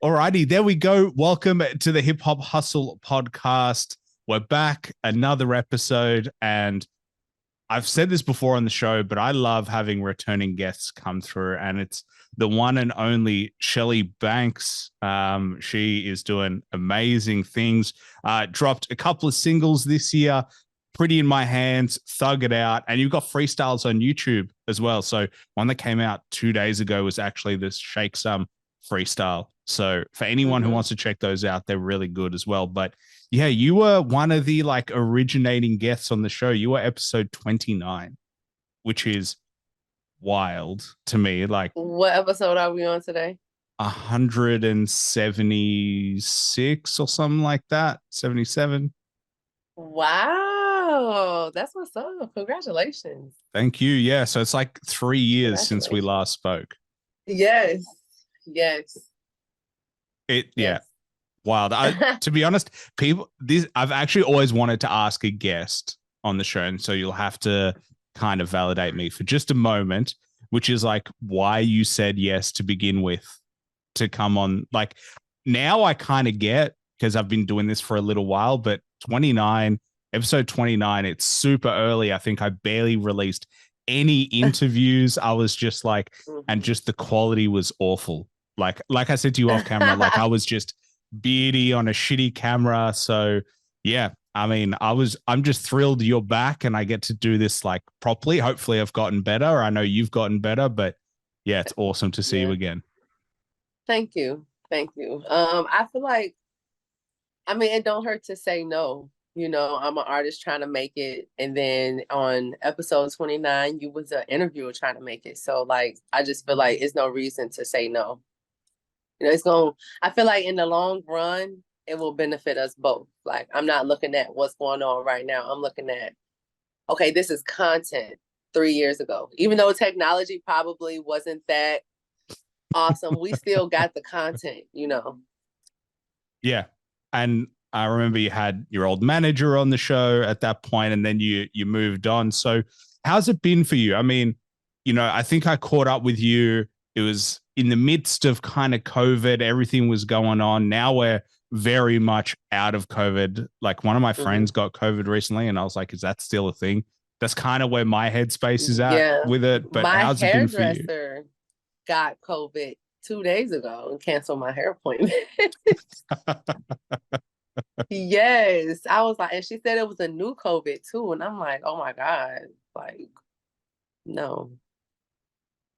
Alrighty, there we go. Welcome to the Hip Hop Hustle podcast. We're back, another episode, and I've said this before on the show, but I love having returning guests come through, and it's the one and only Chelly Banqz. She is doing amazing things. Dropped a couple of singles this year, Pretty in My Hands, Thug It Out, and you've got freestyles on YouTube as well. So one that came out 2 days ago was actually this Shake Some freestyle. So for anyone who wants to check those out, they're really good as well. But yeah, you were one of the like originating guests on the show. You were episode 29, which is wild to me. Like What episode are we on today? 176 or something like that. 77. Wow, that's what's up. Congratulations. Thank you. Yeah. So it's like 3 years since we Congratulations. last spoke. Yes. Yes. Yeah. Yes. Wild. To be honest, I've actually always wanted to ask a guest on the show, and so you'll have to kind of validate me for just a moment, which is like why you said yes to begin with to come on. Like now I kind of get because I've been doing this for a little while, but 29, episode 29, it's super early. I think I barely released any interviews. I was just like, and just the quality was awful. Like I said to you off camera, like I was just beardy on a shitty camera. So yeah, I mean, I'm just thrilled you're back and I get to do this like properly. Hopefully I've gotten better. I know you've gotten better, but yeah, it's awesome to see you Yeah. again. Thank you. Thank you. I feel like, I mean, it don't hurt to say no. You know, I'm an artist trying to make it. And then on episode 29, you was an interviewer trying to make it. So like, I just feel like it's no reason to say no. You know, I feel like in the long run, it will benefit us both. Like, I'm not looking at what's going on right now. I'm looking at, okay, this is content 3 years ago. Even though technology probably wasn't that awesome, we still got the content, you know. Yeah. And I remember you had your old manager on the show at that point, and then you moved on. So how's it been for you? I mean, I think I caught up with you. It was in the midst of kind of COVID, everything was going on. Now we're very much out of COVID. Like one of my friends got COVID recently, and I was like, is that still a thing? That's kind of where my headspace is at Yeah. with it. But My how's it been for you? hairdresser got COVID 2 days ago and canceled my hair appointment. Yes. I was like, and she said it was a new COVID too. And I'm like, oh my God. Like, no,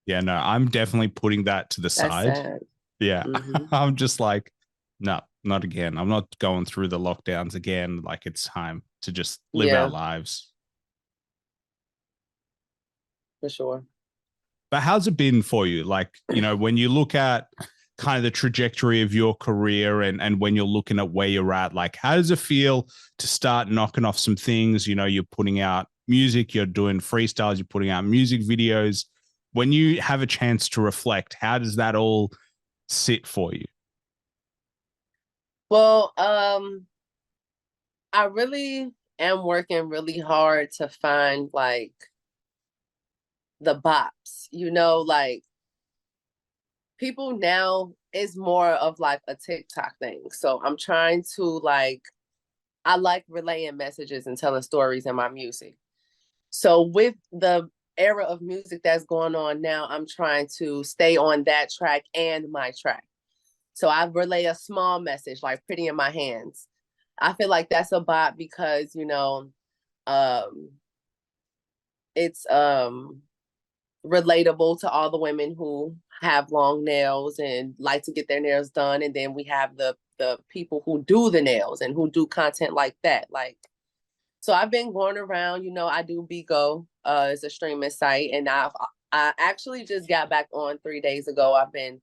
Yeah, no, I'm definitely putting that to the that's side. sad. Yeah. Hmm. I'm just like, no, not again. I'm not going through the lockdowns again. Like it's time to just live our Yeah, lives. for sure. But how's it been for you? Like, when you look at kind of the trajectory of your career and when you're looking at where you're at, like how does it feel to start knocking off some things? You're putting out music, you're doing freestyles, you're putting out music videos. When you have a chance to reflect, how does that all sit for you? Well, I really am working really hard to find like the bops, you know, like people now is more of like a TikTok thing. So I'm trying to like, I like relaying messages and telling stories in my music. So with the era of music that's going on now, I'm trying to stay on that track and my track. So I relay a small message like Pretty in My Hands. I feel like that's a bot because, um, it's relatable to all the women who have long nails and like to get their nails done. And then we have the people who do the nails and who do content like that. Like, so I've been going around, I do Bigo, it's a streaming site, and I actually just got back on 3 days ago. I've been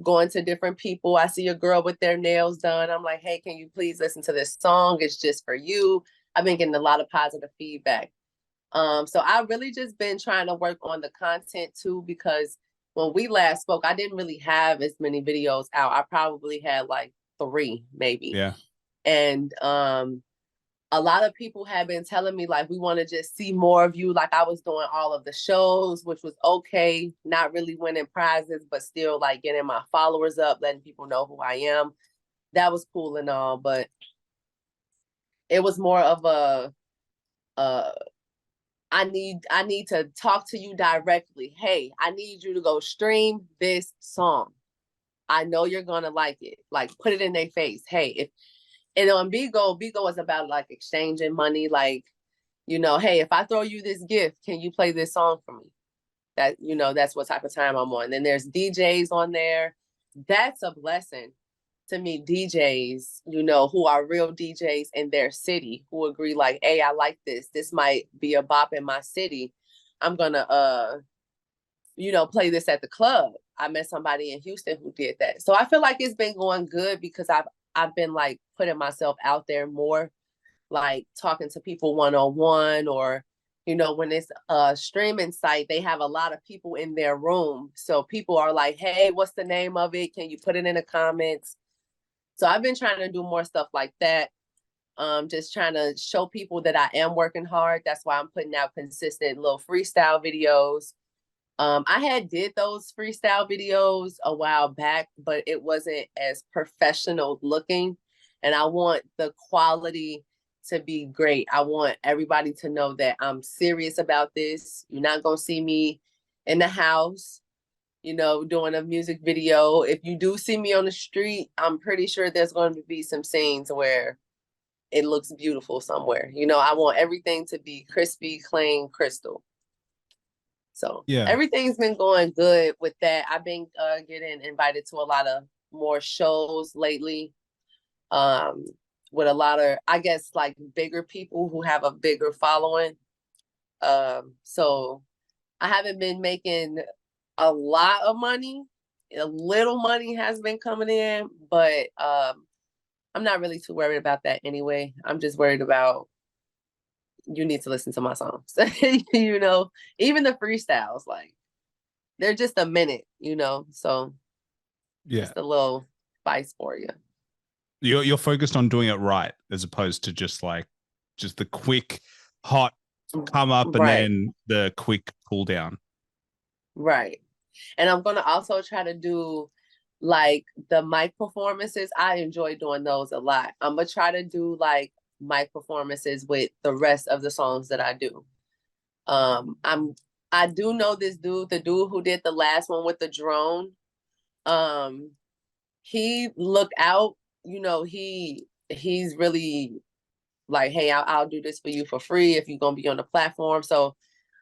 going to different people. I see a girl with their nails done. I'm like, hey, can you please listen to this song? It's just for you. I've been getting a lot of positive feedback. So I've really just been trying to work on the content too, because when we last spoke, I didn't really have as many videos out. I probably had like three, maybe. Yeah. And a lot of people have been telling me like, we want to just see more of you. Like I was doing all of the shows, which was okay, not really winning prizes, but still like getting my followers up, letting people know who I am. That was cool and all, but it was more of uh I need to talk to you directly. Hey, I need you to go stream this song. I know you're gonna like it. Like put it in their face. Hey, if and on Bigo is about like exchanging money. Like, you know, hey, if I throw you this gift, can you play this song for me? That, you know, that's what type of time I'm on. Then there's DJs on there. That's a blessing to meet DJs, you know, who are real DJs in their city, who agree like, hey, I like this. This might be a bop in my city. I'm gonna you know, play this at the club. I met somebody in Houston who did that. So I feel like it's been going good because I've been like putting myself out there more, like talking to people one-on-one, or, you know, when it's a streaming site, they have a lot of people in their room. So people are like, hey, what's the name of it? Can you put it in the comments? So I've been trying to do more stuff like that. Just trying to show people that I am working hard. That's why I'm putting out consistent little freestyle videos. I had did those freestyle videos a while back, but it wasn't as professional looking. And I want the quality to be great. I want everybody to know that I'm serious about this. You're not going to see me in the house, you know, doing a music video. If you do see me on the street, I'm pretty sure there's going to be some scenes where it looks beautiful somewhere. You know, I want everything to be crispy, clean, crystal. So Yeah. everything's been going good with that. I've been getting invited to a lot of more shows lately, um, with a lot of, I guess, like bigger people who have a bigger following. So I haven't been making a lot of money. A little money has been coming in, but I'm not really too worried about that anyway. I'm just worried about, you need to listen to my songs. You know, even the freestyles, like they're just a minute, you know. So Yeah. just a little spice for you. You're focused on doing it right as opposed to just the quick hot come up and Right, then the quick cool down. right. And I'm gonna also try to do like the mic performances. I enjoy doing those a lot. I'm gonna try to do like mic performances with the rest of the songs that I do. I do know this dude, the dude who did the last one with the drone. Um, he looked out, you know, he's really like, hey, I'll do this for you for free if you're gonna be on the platform. So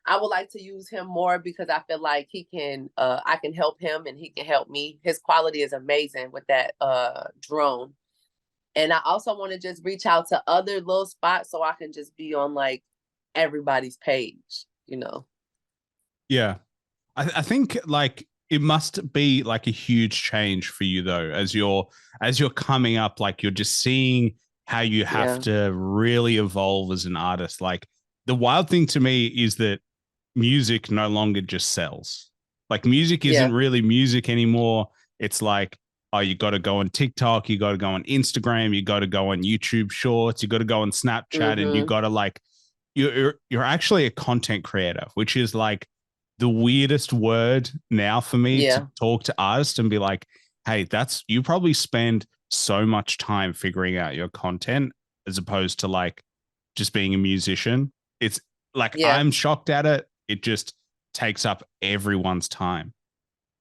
I would like to use him more because I feel like he can I can help him and he can help me. His quality is amazing with that drone. And I also want to just reach out to other little spots so I can just be on like everybody's page, you know. Yeah. I think like it must be like a huge change for you though, as you're coming up, like you're just seeing how you have Yeah. to really evolve as an artist. Like the wild thing to me is that music no longer just sells. Like music Yeah. isn't really music anymore. It's like, oh, you got to go on TikTok, you got to go on Instagram, you got to go on YouTube Shorts, you got to go on Snapchat, and you Mm-hmm. got to like you're actually a content creator, which is like the weirdest word now for me to Yeah. talk to artists and be like, hey, that's you probably spend so much time figuring out your content as opposed to like just being a musician. It's like Yeah. I'm shocked at it. It just takes up everyone's time.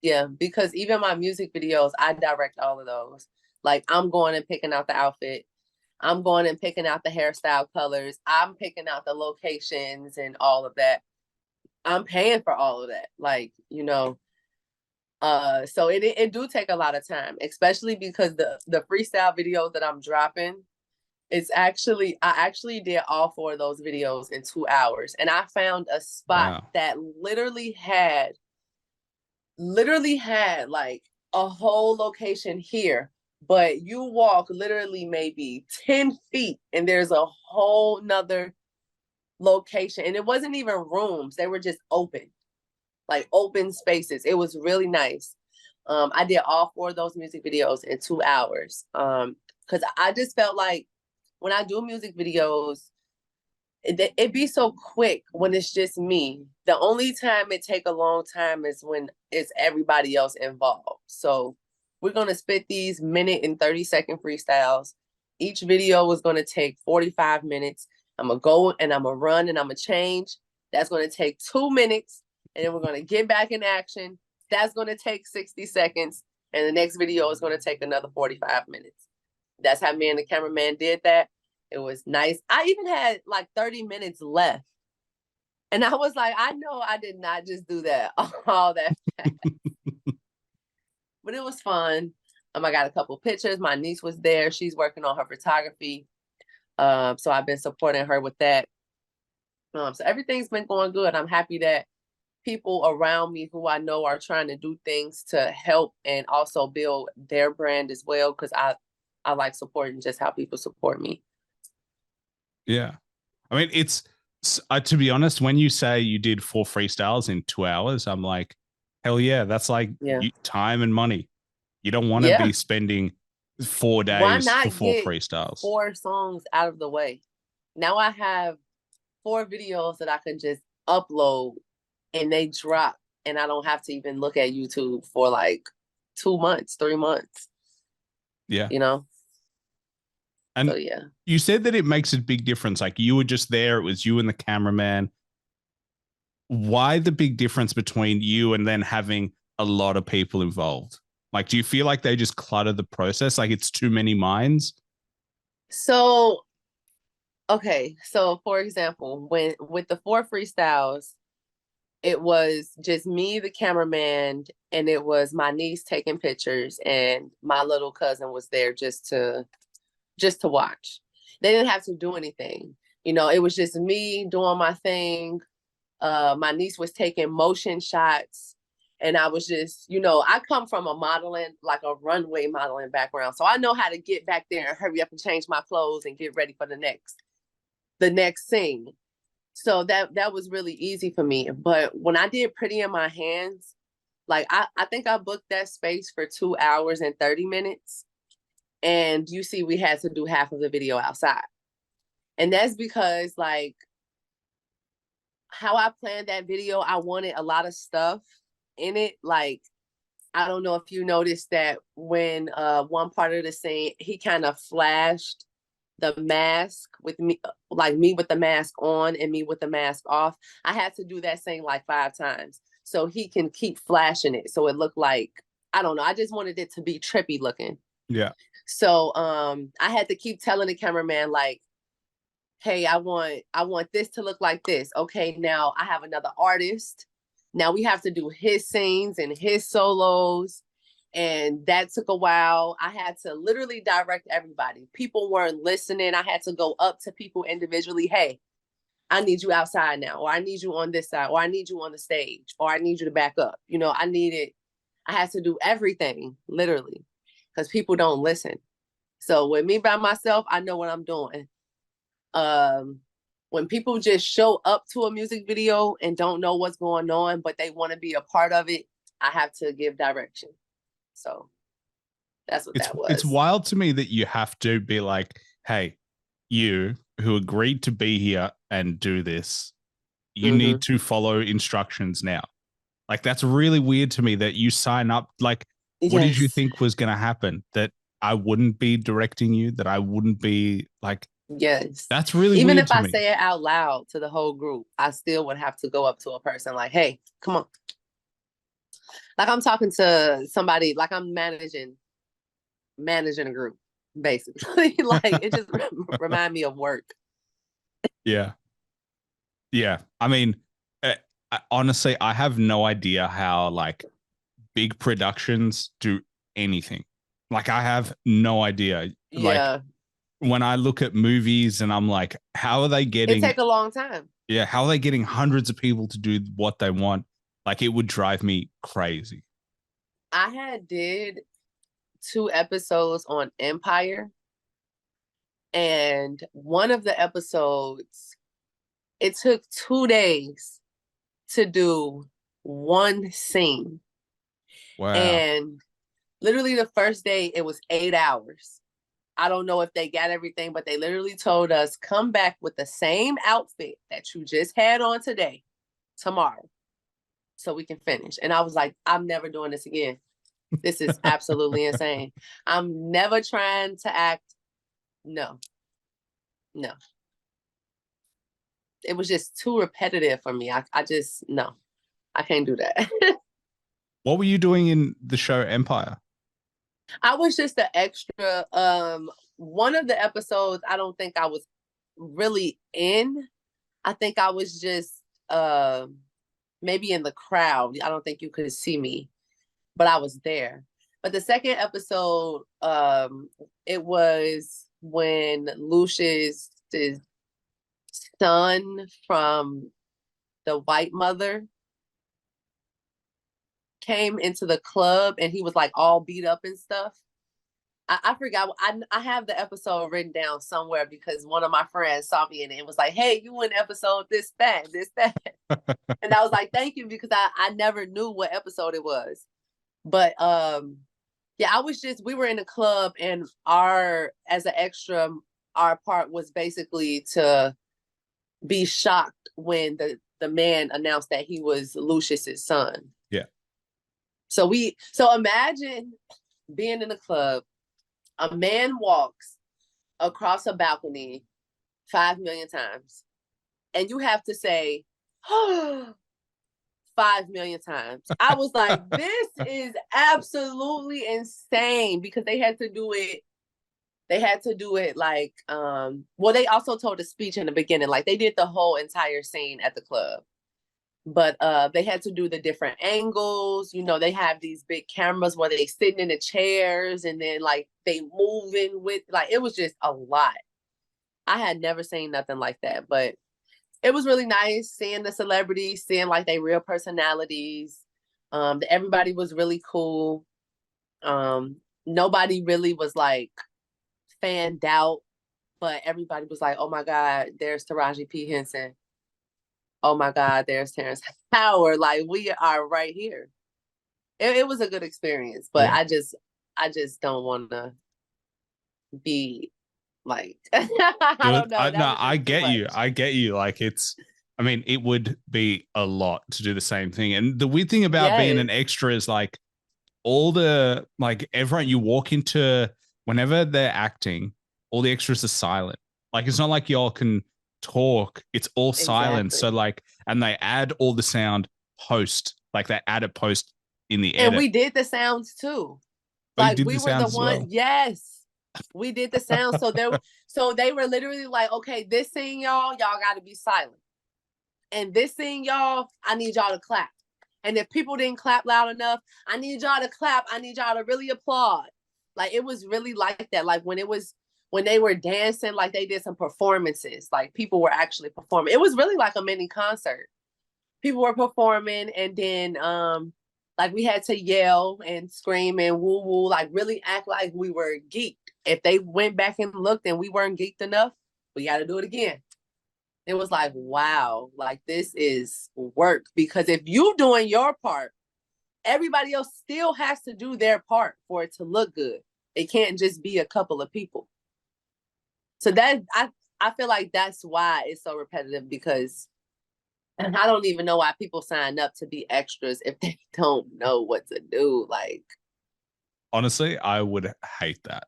Yeah. Because even my music videos, I direct all of those. Like I'm going and picking out the outfit. I'm going and picking out the hairstyle colors. I'm picking out the locations and all of that. I'm paying for all of that. Like, you know, so it do take a lot of time, especially because the freestyle videos that I'm dropping, I actually did all four of those videos in 2 hours. And I found a spot Wow. that literally had like a whole location here, but you walk literally maybe 10 feet and there's a whole nother location. And it wasn't even rooms, they were just open, like open spaces. It was really nice. I did all four of those music videos in 2 hours. Because I just felt like when I do music videos, it be so quick when it's just me. The only time it take a long time is when it's everybody else involved. So we're gonna spit these minute and 30-second freestyles. Each video is gonna take 45 minutes. I'm gonna go and I'm gonna run and I'm gonna change. That's gonna take 2 minutes, and then we're gonna get back in action. That's gonna take 60 seconds, and the next video is gonna take another 45 minutes. That's how me and the cameraman did that. It was nice. I even had like 30 minutes left. And I was like, I know I did not just do that all that fast. But it was fun. I got a couple pictures. My niece was there. She's working on her photography. So I've been supporting her with that. So everything's been going good. I'm happy that people around me who I know are trying to do things to help and also build their brand as well, because I like supporting just how people support me. Yeah. I mean, it's to be honest, when you say you did 4 freestyles in 2 hours, I'm like, hell yeah, that's like time and money. You don't want to be spending 4 days Why not for 4 get freestyles. 4 songs out of the way? Now I have 4 videos that I can just upload and they drop, and I don't have to even look at YouTube for like 2 months, 3 months. Yeah. You know? And so, yeah. You said that it makes a big difference. Like you were just there. It was you and the cameraman. Why the big difference between you and then having a lot of people involved? Like, do you feel like they just clutter the process? Like it's too many minds? So, okay. So for example, with the 4 freestyles, it was just me, the cameraman, and it was my niece taking pictures, and my little cousin was there just to watch. They didn't have to do anything. You know, it was just me doing my thing. My niece was taking motion shots, and I was just, I come from a modeling, like a runway modeling background. So I know how to get back there and hurry up and change my clothes and get ready for the next scene. So that was really easy for me. But when I did Pretty in My Hands, like I think I booked that space for 2 hours and 30 minutes. And you see, we had to do half of the video outside. And that's because, like, how I planned that video, I wanted a lot of stuff in it. Like, I don't know if you noticed that when one part of the scene, he kind of flashed the mask with me, like me with the mask on and me with the mask off. I had to do that scene like 5 times so he can keep flashing it. So it looked like, I don't know. I just wanted it to be trippy looking. Yeah. So I had to keep telling the cameraman, like, hey, I want this to look like this. Okay, now I have another artist. Now we have to do his scenes and his solos. And that took a while. I had to literally direct everybody. People weren't listening. I had to go up to people individually. Hey, I need you outside now, or I need you on this side, or I need you on the stage, or I need you to back up. I had to do everything, literally, because people don't listen. So with me by myself, I know what I'm doing. When people just show up to a music video and don't know what's going on, but they want to be a part of it, I have to give direction. So that's what that was. It's wild to me that you have to be like, hey, you who agreed to be here and do this, you need to follow instructions now. Like, that's really weird to me that you sign up. Like, what did you think was going to happen? That I wouldn't be directing you, that I wouldn't be like, yes. That's really even weird if to I me. say it out loud to the whole group, I still would have to go up to a person like, hey, come on. Like I'm talking to somebody, like I'm managing a group, basically. Like it just remind me of work. Yeah. Yeah. I mean, honestly, I have no idea how like big productions do anything. Like I have no idea. Yeah. Like when I look at movies and I'm like, how are they getting? It take a long time. Yeah. How are they getting hundreds of people to do what they want? Like it would drive me crazy. I did 2 episodes on Empire. And one of the episodes, it took 2 days to do one scene. Wow. And literally the first day, it was 8 hours. I don't know if they got everything, but they literally told us, come back with the same outfit that you just had on today, tomorrow, so we can finish. And I was like, I'm never doing this again. This is absolutely insane. I'm never trying to act. No, no. It was just too repetitive for me. I just, no, I can't do that. What were you doing in the show Empire? I was just an extra. One of the episodes, I don't think I was really in. I think I was just maybe in the crowd. I don't think you could see me, but I was there. But the second episode, it was when Lucius' son from the white mother came into the club and he was like all beat up and stuff. I forgot. I have the episode written down somewhere because one of my friends saw me in it and was like, "Hey, you in episode this, that, this, that." And I was like, "Thank you," because I never knew what episode it was. But yeah, we were in a club and as an extra, our part was basically to be shocked when the man announced that he was Lucius's son. Yeah. So imagine being in a club, a man walks across a balcony 5 million times, and you have to say, oh, 5 million times. I was like, this is absolutely insane because they had to do it. They had to do it like, well, they also told a speech in the beginning, like they did the whole entire scene at the club. But they had to do the different angles. You know, they have these big cameras where they sitting in the chairs and then like they moving with, like, it was just a lot. I had never seen nothing like that, but it was really nice seeing the celebrities, seeing like their real personalities. Everybody was really cool. Nobody really was like fanned out, but everybody was like, oh my God, there's Taraji P. Henson. Oh my God, there's Terrence Howard. Like, we are right here. It was a good experience, but yeah. I just don't want to be like, I don't know. No, I get you. I get you. Like, I mean, it would be a lot to do the same thing. And the weird thing about being an extra is like everyone you walk into, whenever they're acting, all the extras are silent. Like, it's not like y'all can talk, it's all silent. So like, and they add all the sound post, like they add a post in the edit. And we did the sounds too. Like we were the one, yes, we did the sound. So they were literally like, okay, this scene, y'all got to be silent, and this scene, y'all, I need y'all to clap. And if people didn't clap loud enough, I need y'all to clap. I need y'all to really applaud. Like, it was really like that. Like when they were dancing, like they did some performances, like people were actually performing. It was really like a mini concert. People were performing, and then like we had to yell and scream and woo woo, like really act like we were geeked. If they went back and looked and we weren't geeked enough, we got to do it again. It was like, wow, like this is work, because if you doing your part, everybody else still has to do their part for it to look good. It can't just be a couple of people. So that I feel like that's why it's so repetitive, because I don't even know why people sign up to be extras if they don't know what to do. Like, honestly, I would hate that.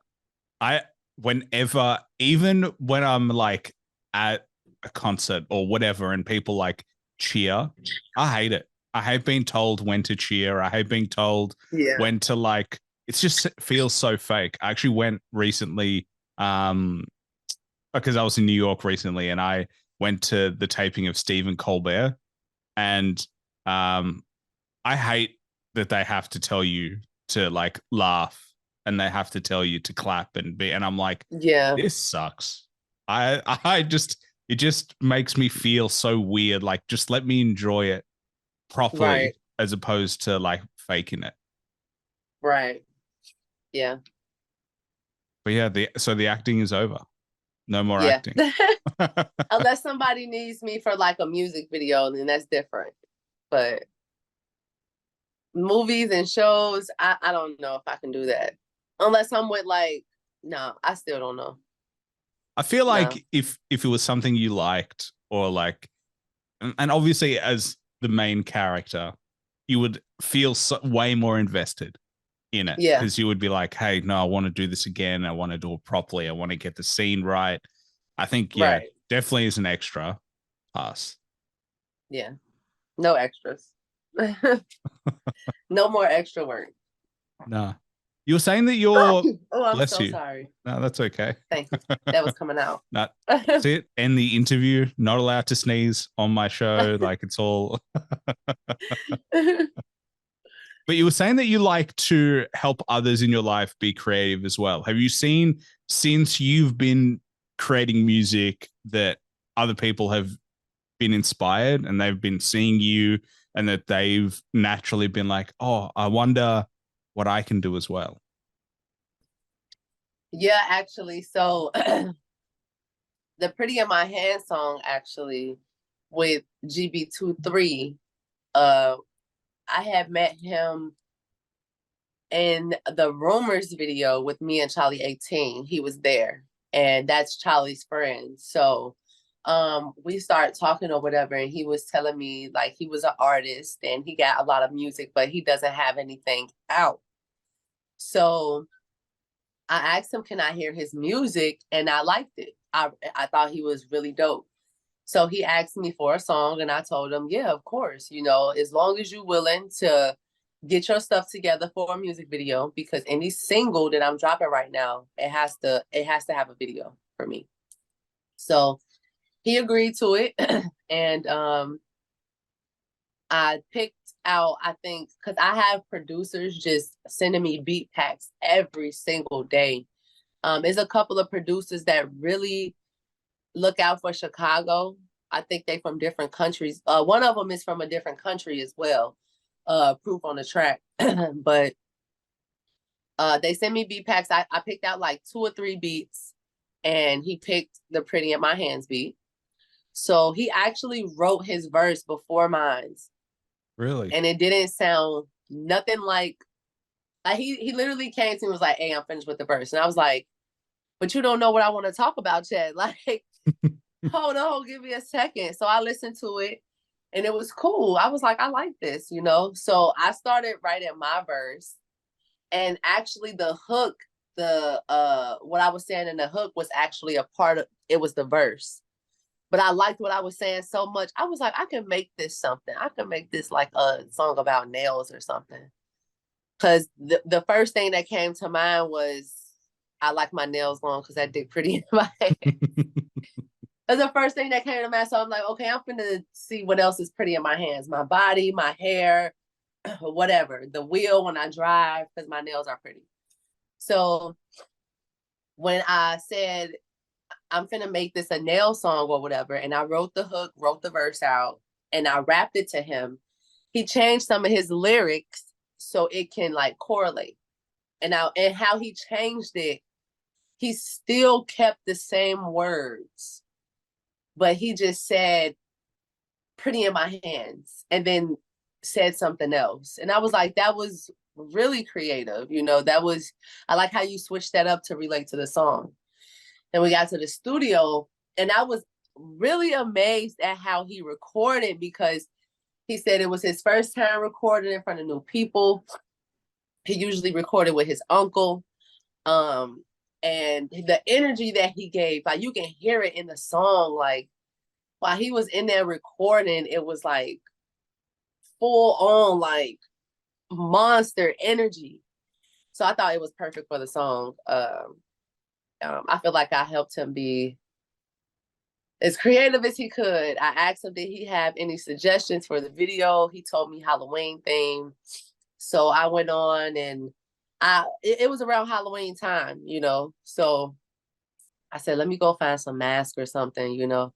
Even when I'm like at a concert or whatever and people like cheer, I hate it. I hate being told when to cheer. I hate being told when to like, it just feels so fake. I actually went recently, because I was in New York recently and I went to the taping of Stephen Colbert, and I hate that they have to tell you to like laugh and they have to tell you to clap and I'm like, this sucks. It just makes me feel so weird. Like, just let me enjoy it properly, as opposed to like faking it. Right. Yeah. But yeah, the acting is over. No more acting. Unless somebody needs me for like a music video, then that's different. But movies and shows, I don't know if I can do that. Unless I'm with like No, I still don't know. I feel No. like if it was something you liked, or like, and obviously as the main character, you would feel way more invested in it, Yeah. because you would be like, hey, no, I want to do this again. I want to do it properly. I want to get the scene right. I think, yeah, Right. definitely is an extra pass. Yeah. No extras. No more extra work. No. You were saying that you're, Oh, I'm bless so you. sorry. No, that's okay. Thank you. That was coming out. No, that's it. End the interview. Not allowed to sneeze on my show. Like, it's all. But you were saying that you like to help others in your life be creative as well. Have you seen, since you've been creating music, that other people have been inspired and they've been seeing you, and that they've naturally been like, oh, I wonder what I can do as well? Yeah, actually. So the Pretty in My Hand song, actually, with GB23, I had met him in the Rumors video with me and Charlie 18. He was there, and that's Charlie's friend. So we started talking or whatever, and he was telling me like he was an artist and he got a lot of music, but he doesn't have anything out. So I asked him, can I hear his music? And I liked it. I thought he was really dope. So he asked me for a song, and I told him, yeah, of course, as long as you're willing to get your stuff together for a music video, because any single that I'm dropping right now, it has to have a video for me. So he agreed to it. And I picked out, I think, because I have producers just sending me beat packs every single day. There's a couple of producers that really look out for Chicago. I think they from different countries. One of them is from a different country as well. Proof on the track. But they sent me beat packs. I picked out like 2 or 3 beats, and he picked the Pretty in My Hands beat. So he actually wrote his verse before mine. Really? And it didn't sound nothing like he literally came to me and was like, hey, I'm finished with the verse. And I was like, but you don't know what I want to talk about yet. Like, hold on, give me a second. So I listened to it, and it was cool. I was like, I like this. So I started writing my verse, and actually the hook, the what I was saying in the hook was actually a part of it, was the verse. But I liked what I was saying so much. I was like, I can make this something. I can make this like a song about nails or something. Cause the first thing that came to mind was I like my nails long because that dick pretty in my head. That's the first thing that came to mind. So I'm like, okay, I'm finna see what else is pretty in my hands. My body, my hair, whatever. The wheel when I drive, because my nails are pretty. So when I said I'm finna make this a nail song or whatever, and I wrote the hook, wrote the verse out, and I rapped it to him, he changed some of his lyrics so it can like correlate. And how he changed it, he still kept the same words, but he just said pretty in my hands and then said something else. And I was like, that was really creative. I like how you switched that up to relate to the song. And we got to the studio, and I was really amazed at how he recorded, because he said it was his first time recording in front of new people. He usually recorded with his uncle. And the energy that he gave, like you can hear it in the song, like while he was in there recording, it was like full on like monster energy. So I thought it was perfect for the song. I feel like I helped him be as creative as he could. I asked him, did he have any suggestions for the video? He told me Halloween theme. So I went on, and it was around Halloween time. So I said, let me go find some mask or something.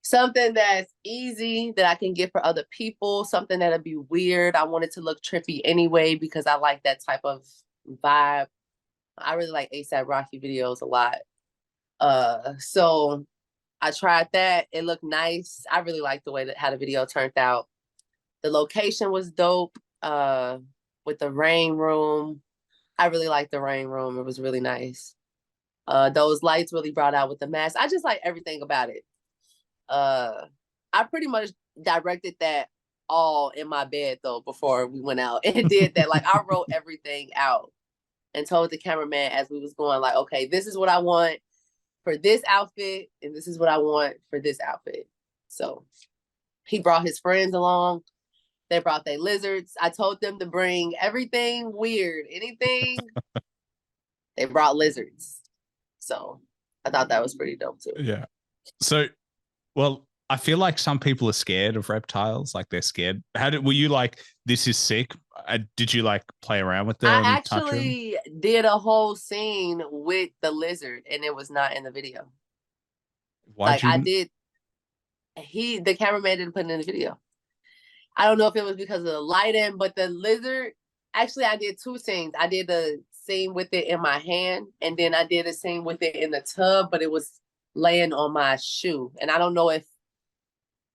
Something that's easy that I can get for other people, something that'll be weird. I wanted to look trippy anyway, because I like that type of vibe. I really like ASAP Rocky videos a lot. So I tried that. It looked nice. I really liked the way that how the video turned out. The location was dope. With the rain room. I really liked the rain room. It was really nice. Those lights really brought out with the mask. I just like everything about it. I pretty much directed that all in my bed though before we went out and did that. Like I wrote everything out and told the cameraman as we was going, like, okay, this is what I want for this outfit, and this is what I want for this outfit. So he brought his friends along. They brought their lizards. I told them to bring everything weird, anything. They brought lizards. So I thought that was pretty dope too. Yeah. So, well, I feel like some people are scared of reptiles. Like they're scared. Were you like, this is sick? Did you like play around with them? I actually did a whole scene with the lizard and it was not in the video. I did. The cameraman didn't put it in the video. I don't know if it was because of the lighting, but the lizard, actually I did two scenes. I did the scene with it in my hand and then I did a scene with it in the tub, but it was laying on my shoe. And I don't know if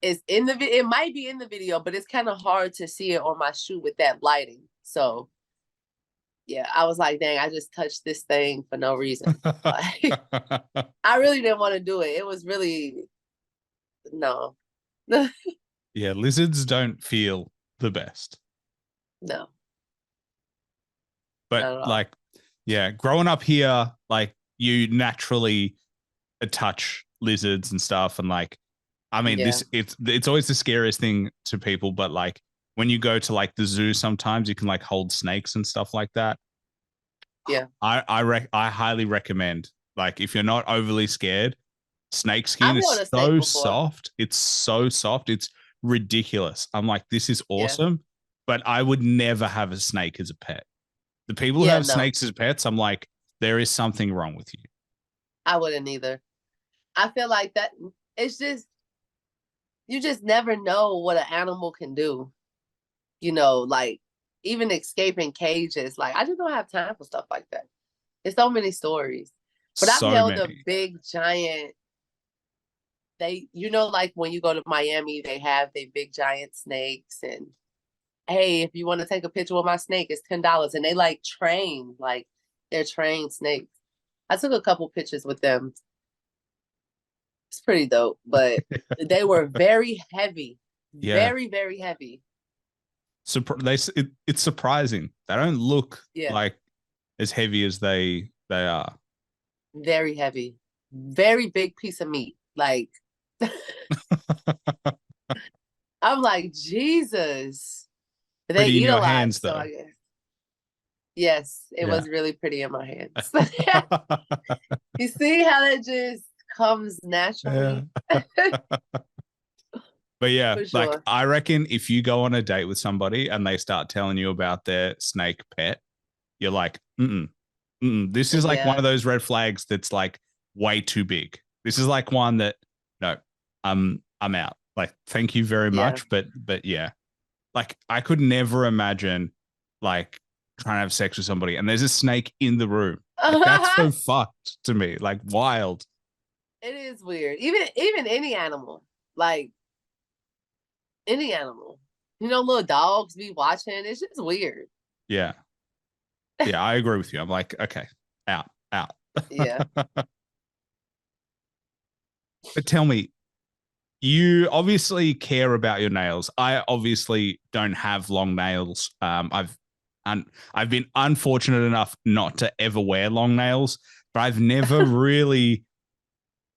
it's in the video. It might be in the video, but it's kind of hard to see it on my shoe with that lighting. So yeah, I was like, dang, I just touched this thing for no reason. Like, I really didn't want to do it. It was really, no. Yeah, lizards don't feel the best. No. But like, yeah, growing up here, like you naturally touch lizards and stuff. And like, I mean, it's always the scariest thing to people, but like when you go to like the zoo, sometimes you can like hold snakes and stuff like that. Yeah. I highly recommend, like, if you're not overly scared, snake skin is so soft. It's so soft. It's ridiculous. I'm like, this is awesome, but I would never have a snake as a pet. The people who have snakes as pets, I'm like, there is something wrong with you. I wouldn't either. I feel like that it's just, you just never know what an animal can do. You know, like even escaping cages. Like I just don't have time for stuff like that. There's so many stories. But I've held a big giant, like when you go to Miami, they have the big giant snakes and hey, if you want to take a picture with my snake, it's $10. And they like train, like they're trained snakes. I took a couple pictures with them. It's pretty dope, but they were very heavy. Very, very heavy. It's surprising. They don't look like as heavy as they are. Very heavy. Very big piece of meat. Like I'm like, Jesus. They eat a lot, hands, so I guess. Yes, it was really pretty in my hands. You see how that just comes naturally? But yeah, like I reckon if you go on a date with somebody and they start telling you about their snake pet, you're like, this is like one of those red flags that's like way too big. This is like one that, no, I'm out. Like, thank you very much. But yeah, like I could never imagine like trying to have sex with somebody and there's a snake in the room. Like, that's so fucked to me. Like, wild. It is weird. Even any animal, like any animal, little dogs be watching. It's just weird. Yeah. Yeah, I agree with you. I'm like, okay, out. Yeah. But tell me, you obviously care about your nails. I obviously don't have long nails. I've been unfortunate enough not to ever wear long nails, but I've never really,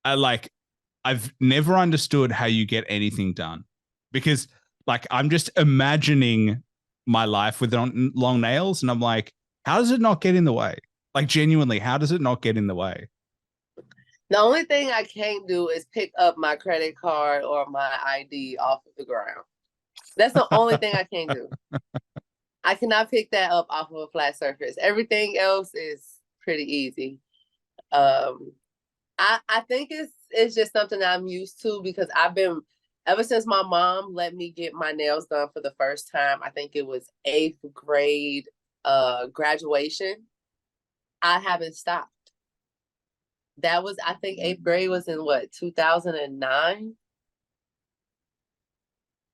I've never understood how you get anything done, because like I'm just imagining my life with long nails, and I'm like, how does it not get in the way? Like, genuinely, how does it not get in the way? The only thing I can't do is pick up my credit card or my ID off of the ground. That's the only thing I can't do. I cannot pick that up off of a flat surface. Everything else is pretty easy. I think it's just something that I'm used to because I've been, ever since my mom let me get my nails done for the first time, I think it was 8th grade graduation, I haven't stopped. That was, I think 8th grade was in what, 2009?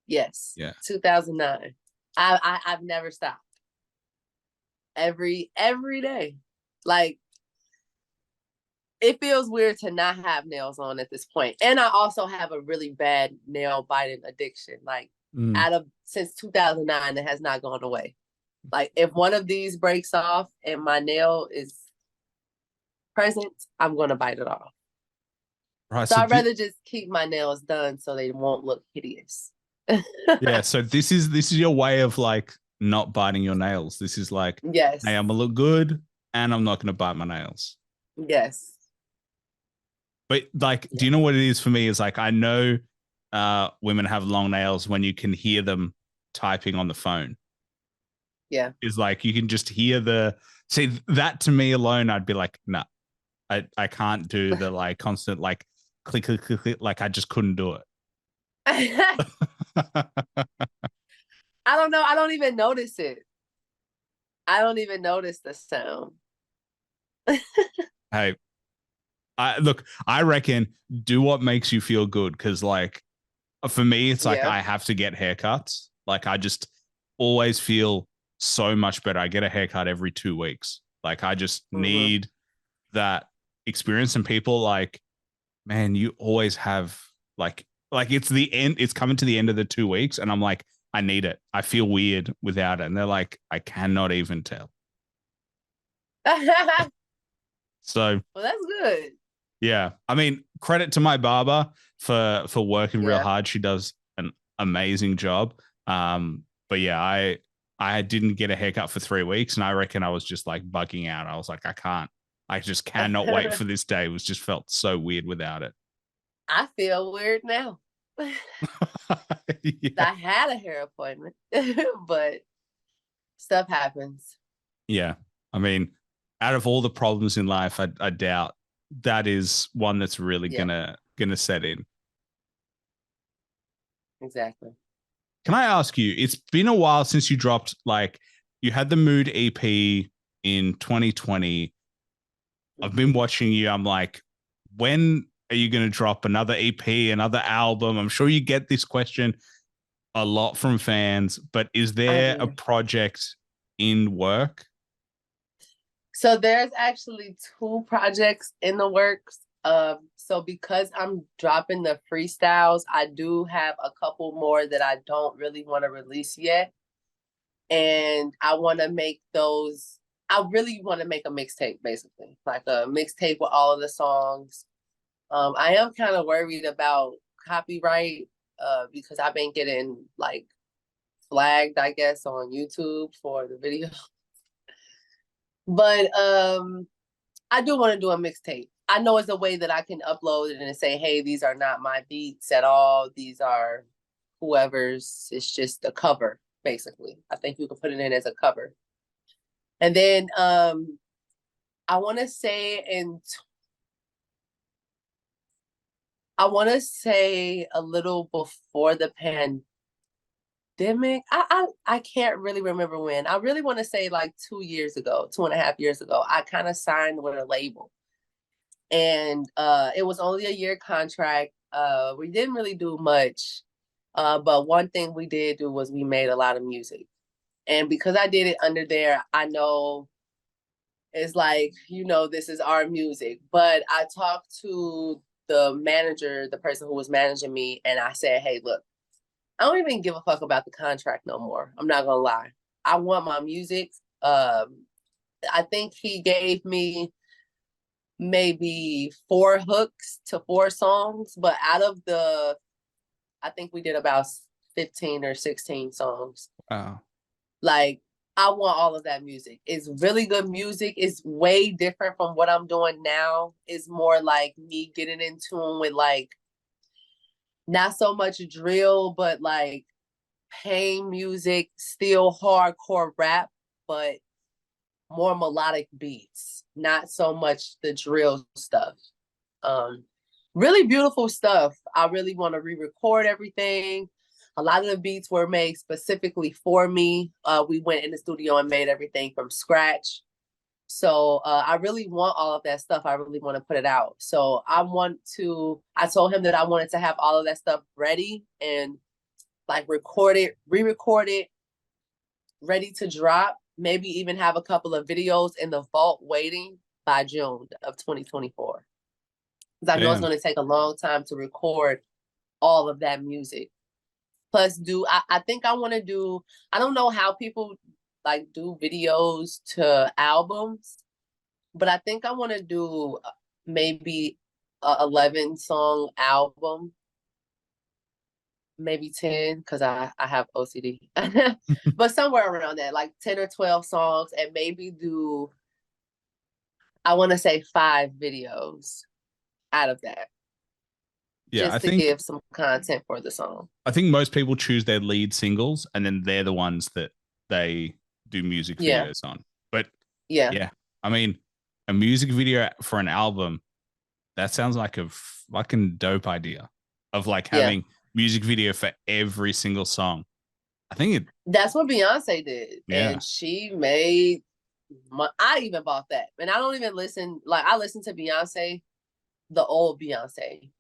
Yes. Yeah. 2009. I've never stopped. Every day. Like, it feels weird to not have nails on at this point. And I also have a really bad nail biting addiction. Like since 2009, it has not gone away. Like if one of these breaks off and my nail is present, I'm going to bite it off. Right. So I'd rather just keep my nails done so they won't look hideous. Yeah. So this is your way of like not biting your nails. This is like, yes, hey, I'm gonna look good and I'm not gonna bite my nails. Yes. But like, do you know what it is for me? Is like I know women have long nails when you can hear them typing on the phone. Yeah. Is like you can just hear the see that to me alone, I'd be like, nah, I can't do the like constant like click click click click. Like I just couldn't do it. I don't know. I don't even notice it. I don't even notice the sound. Hey, I reckon do what makes you feel good because like for me, it's like I have to get haircuts. Like I just always feel so much better. I get a haircut every 2 weeks. Like I just need that experience. And people like, man, you always have like it's the end. It's coming to the end of the 2 weeks, and I'm like, I need it. I feel weird without it. And they're like, I cannot even tell. So well, that's good. yeah, I mean, credit to my barber for working real hard. She does an amazing job. But yeah, I didn't get a haircut for 3 weeks, and I reckon I was just like bugging out. I was like, I can't. I just cannot wait for this day. It was just felt so weird without it. I feel weird now. Yeah. I had a hair appointment, but stuff happens. Yeah. I mean, out of all the problems in life, I doubt that is one that's really gonna set in. Exactly. Can I ask you, it's been a while since you dropped like you had the Mood EP in 2020. I've been watching you. I'm like, when are you going to drop another EP, another album? I'm sure you get this question a lot from fans, but is there a project in work? So there's actually 2 projects in the works. So because I'm dropping the freestyles, I do have a couple more that I don't really want to release yet. And I want to make those, I really want to make a mixtape, basically, like a mixtape with all of the songs. I am kind of worried about copyright because I've been getting like flagged, I guess, on YouTube for the video. But I do want to do a mixtape. I know it's a way that I can upload it and say, hey, these are not my beats at all. These are whoever's. It's just a cover, basically. I think you can put it in as a cover. And then I want to say a little before the pandemic. I can't really remember when. I really want to say like 2 years ago, 2.5 years ago, I kind of signed with a label. And it was only a year contract. We didn't really do much. But one thing we did do was we made a lot of music. And because I did it under there, I know it's like, this is our music. But I talked to the manager, the person who was managing me, and I said, hey, look, I don't even give a fuck about the contract no more. I'm not gonna lie. I want my music. I think he gave me maybe 4 hooks to 4 songs, but out of I think we did about 15 or 16 songs. Oh. Like, I want all of that music. It's really good music. It's way different from what I'm doing now. It's more like me getting in tune with like not so much drill, but like pain music, still hardcore rap, but more melodic beats, not so much the drill stuff. Really beautiful stuff. I really want to re-record everything. A lot of the beats were made specifically for me. We went in the studio and made everything from scratch. So I really want all of that stuff. I really want to put it out. So I told him that I wanted to have all of that stuff ready and like record it, re-record it, ready to drop. Maybe even have a couple of videos in the vault waiting by June of 2024. because I know it's Damn. going to take a long time to record all of that music. Plus, I think I want to do, I don't know how people like do videos to albums, but I think I want to do maybe a 11 song album, maybe 10, because I have OCD, but somewhere around that, like 10 or 12 songs, and maybe do, I want to say 5 videos out of that, Yeah, just to give some content for the song. I think most people choose their lead singles and then they're the ones that they do music Yeah. videos on. But Yeah. yeah, I mean, a music video for an album, that sounds like a fucking dope idea of like Yeah. having music video for every single song. I think That's what Beyonce did. Yeah. And she made I even bought that. And I don't even listen, like I listen to Beyonce, the old Beyonce.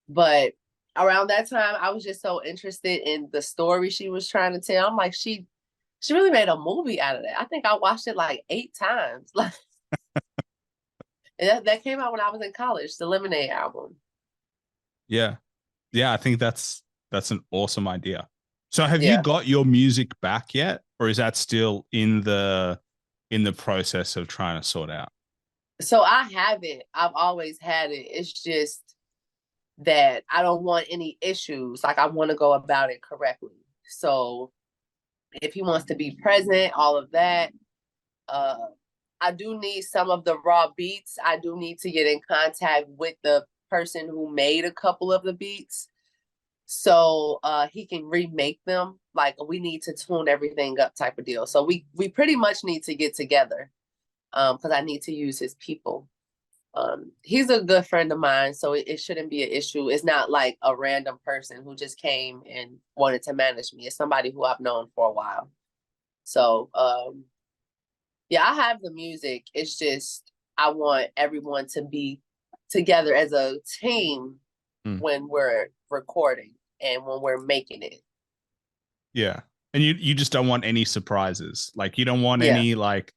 But around that time, I was just so interested in the story she was trying to tell. I'm like, she really made a movie out of that. I think I watched it like 8 times. Like, and that came out when I was in college, the Lemonade album. Yeah. Yeah, I think that's an awesome idea. So have you got your music back yet? Or is that still in the process of trying to sort out? So I have it. I've always had it. It's just that I don't want any issues. Like I want to go about it correctly. So if he wants to be present, all of that, I do need some of the raw beats. I do need to get in contact with the person who made a couple of the beats so he can remake them. Like we need to tune everything up type of deal. So we pretty much need to get together because I need to use his people. He's a good friend of mine, so it shouldn't be an issue. It's not like a random person who just came and wanted to manage me. It's somebody who I've known for a while. So yeah, I have the music. It's just I want everyone to be together as a team when we're recording and when we're making it. Yeah. And you just don't want any surprises. Like you don't want any like,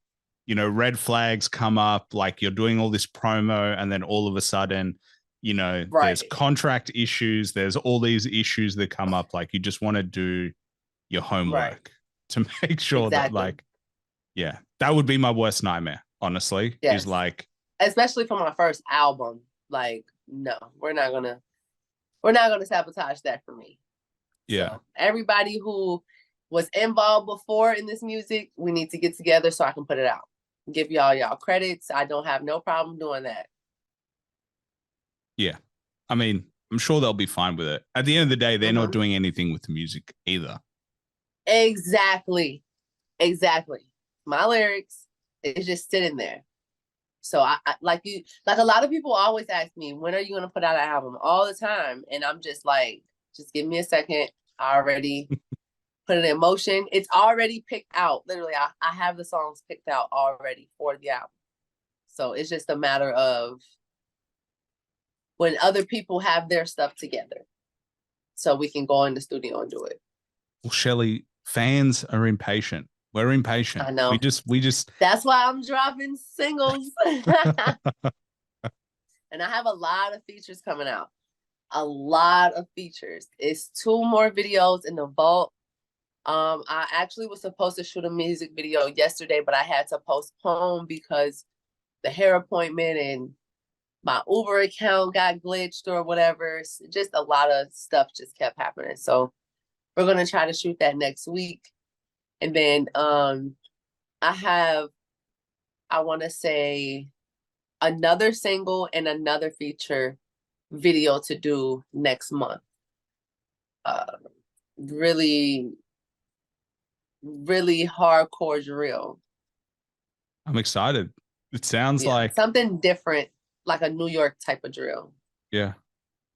you know, red flags come up, like you're doing all this promo and then all of a sudden, you know, there's contract issues, there's all these issues that come up. Like you just want to do your homework to make sure that like, yeah, that would be my worst nightmare, honestly. Is like, especially for my first album, like, no, we're not gonna sabotage that for me. Yeah. So everybody who was involved before in this music, we need to get together so I can put it out. Give y'all credits. I don't have no problem doing that. Yeah. I mean, I'm sure they'll be fine with it. At the end of the day, they're not doing anything with the music either. Exactly. My lyrics is just sitting there. So I like a lot of people always ask me, when are you going to put out an album? All the time. And I'm just like, just give me a second. I already put it in motion. It's already picked out. Literally, I have the songs picked out already for the album. So it's just a matter of when other people have their stuff together so we can go in the studio and do it. Well, Chelly, fans are impatient. We're impatient. I know. We just. That's why I'm dropping singles. And I have a lot of features coming out. A lot of features. It's 2 more videos in the vault. I actually was supposed to shoot a music video yesterday, but I had to postpone because the hair appointment and my Uber account got glitched or whatever. Just a lot of stuff just kept happening. So we're going to try to shoot that next week. And then I want to say another single and another feature video to do next month. Really, really hardcore drill. I'm excited. It sounds like something different, like a New York type of drill. Yeah.